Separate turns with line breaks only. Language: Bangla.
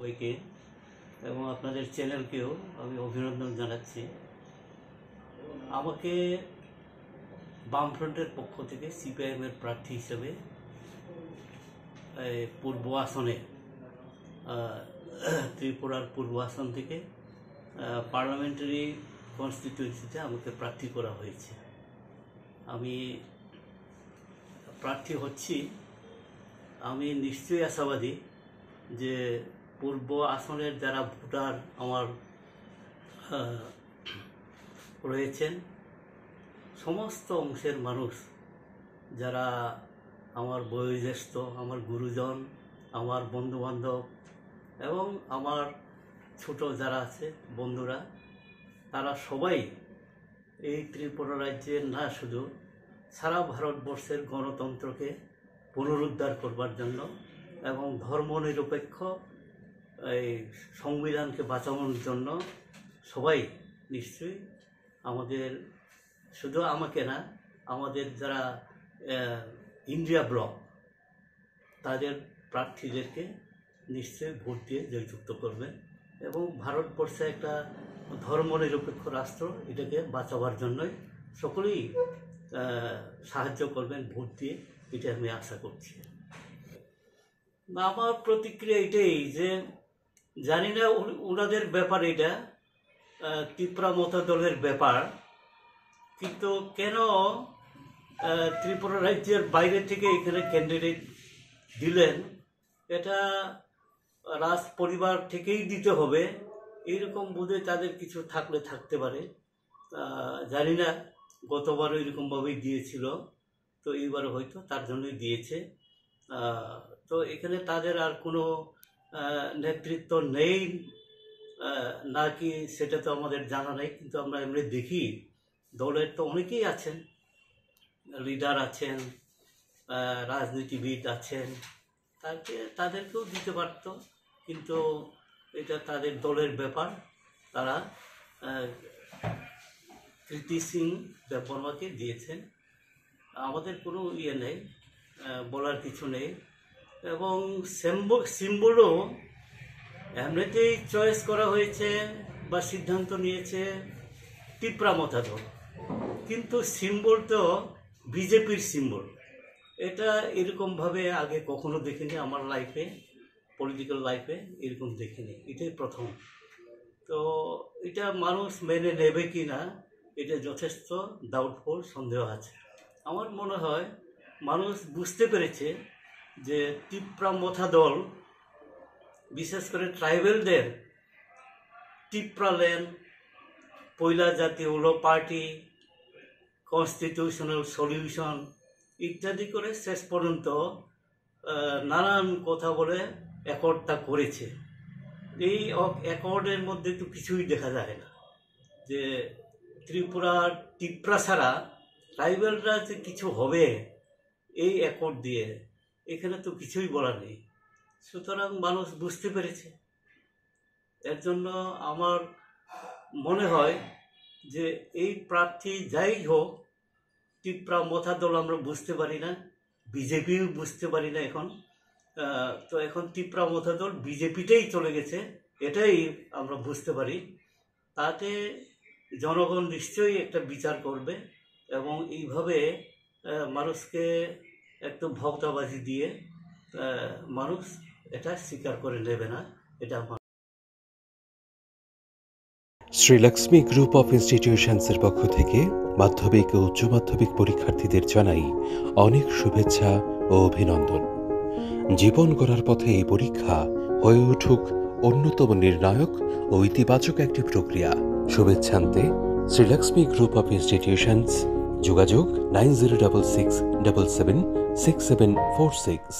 সবাইকে এবং আপনাদের চ্যানেলকেও আমি অভিনন্দন জানাচ্ছি। আমাকে বামফ্রন্টের পক্ষ থেকে সিপিআইএমের প্রার্থী হিসেবে পূর্ব আসনে ত্রিপুরার পূর্ব আসন থেকে পার্লামেন্টারি কনস্টিটিউয়েন্সিতে আমাকে প্রার্থী করা হয়েছে। আমি প্রার্থী হচ্ছি। আমি নিশ্চয়ই আশাবাদী যে পূর্ব আসনের যারা ভোটার আমার রয়েছেন, সমস্ত অংশের মানুষ যারা আমার বয়োজ্যেষ্ঠ, আমার গুরুজন, আমার বন্ধুবান্ধব এবং আমার ছোট যারা আছে বন্ধুরা, তারা সবাই এই ত্রিপুরা রাজ্যের না শুধু সারা ভারতবর্ষের গণতন্ত্রকে পুনরুদ্ধার করবার জন্য এবং ধর্মনিরপেক্ষ এই সংবিধানকে বাঁচানোর জন্য সবাই নিশ্চয়ই আমাদের, শুধু আমাকে না, আমাদের যারা ইন্ডিয়া ব্লক তাদের প্রার্থীদেরকে নিশ্চয়ই ভোট দিয়ে জয়যুক্ত করবেন এবং ভারতবর্ষে একটা ধর্মনিরপেক্ষ রাষ্ট্র, এটাকে বাঁচাবার জন্যই সকলেই সাহায্য করবেন ভোট দিয়ে, এটা আমি আশা করছি। আমার প্রতিক্রিয়া এটাই যে জানি না ওনাদের ব্যাপার, এটা ত্রিপুরা মতো দলের ব্যাপার, কিন্তু কেন ত্রিপুরা রাজ্যের বাইরে থেকে এখানে ক্যান্ডিডেট দিলেন, এটা রাজ পরিবার থেকেই দিতে হবে এইরকম বোধে তাদের কিছু থাকলে থাকতে পারে, জানি না। গতবারও এরকমভাবেই দিয়েছিল, তো এইবারও হয়তো তার জন্যই দিয়েছে। তো এখানে তাদের আর কোনো নেতৃত্ব নেই নাকি সেটা তো আমাদের জানা নেই, কিন্তু আমরা এমনি দেখি দলের তো অনেকেই আছেন, লিডার আছেন, রাজনীতিবিদ আছেন, তাদেরকেও দিতে পারত, কিন্তু এটা তাদের দলের ব্যাপার। তারা কৃতি সিং দেববর্মাকে দিয়েছেন, আমাদের কোনো ইয়ে নেই, বলার কিছু নেই। এবং সিম্বলও এমনিতেই চয়েস করা হয়েছে বা সিদ্ধান্ত নিয়েছে ত্রিপুরা মথা দল, কিন্তু সিম্বল তো বিজেপির সিম্বল। এটা এরকমভাবে আগে কখনো দেখিনি আমার লাইফে, পলিটিক্যাল লাইফে এরকম দেখিনি, এটাই প্রথম। তো এটা মানুষ মেনে নেবে কি না, এটা যথেষ্ট ডাউটফুল, সন্দেহ আছে। আমার মনে হয় মানুষ বুঝতে পেরেছে যে ত্রিপুরা মথা দল, বিশেষ করে ট্রাইবেলদের ত্রিপুরা ল্যান্ড, পয়লা জাতি হলো পার্টি, কনস্টিটিউশনাল সলিউশন ইত্যাদি করে শেষ পর্যন্ত নানান কথা বলে অ্যাকর্ডটা করেছে। এই অ্যাকর্ডের মধ্যে তো কিছুই দেখা যায় না যে ত্রিপুরা ছাড়া ট্রাইবেলরা যে কিছু হবে এই অ্যাকর্ড দিয়ে, এখানে তো কিছুই বলা নেই। সুতরাং মানুষ বুঝতে পেরেছে। এর জন্য আমার মনে হয় যে এই প্রার্থী যাই হোক, ত্রিপুরা মথা দল আমরা বুঝতে পারি না, বিজেপিও বুঝতে পারি না এখন। তো এখন ত্রিপুরা মথা দল বিজেপিতেই চলে গেছে, এটাই আমরা বুঝতে পারি। তাতে জনগণ নিশ্চয়ই একটা বিচার করবে এবং এইভাবে মানুষকে একটু ভক্তবাজি দিয়ে মানুষ এটা স্বীকার করে নেবে না, এটা আমার।
শ্রীলক্ষ্মী গ্রুপ অফ ইনস্টিটিউশনসের পক্ষ থেকে মাধ্যমিক ও উচ্চ মাধ্যমিক পরীক্ষার্থীদের জানাই অনেক শুভেচ্ছা ও অভিনন্দন। জীবন গড়ার পথে এই পরীক্ষা হয়ে উঠুক অন্যতম নির্ণায়ক ও ইতিবাচক একটি প্রক্রিয়া। শুভেচ্ছান্তে শ্রীলক্ষ্মী গ্রুপ অফ ইনস্টিটিউশনস, যোগাযোগ 9066776746।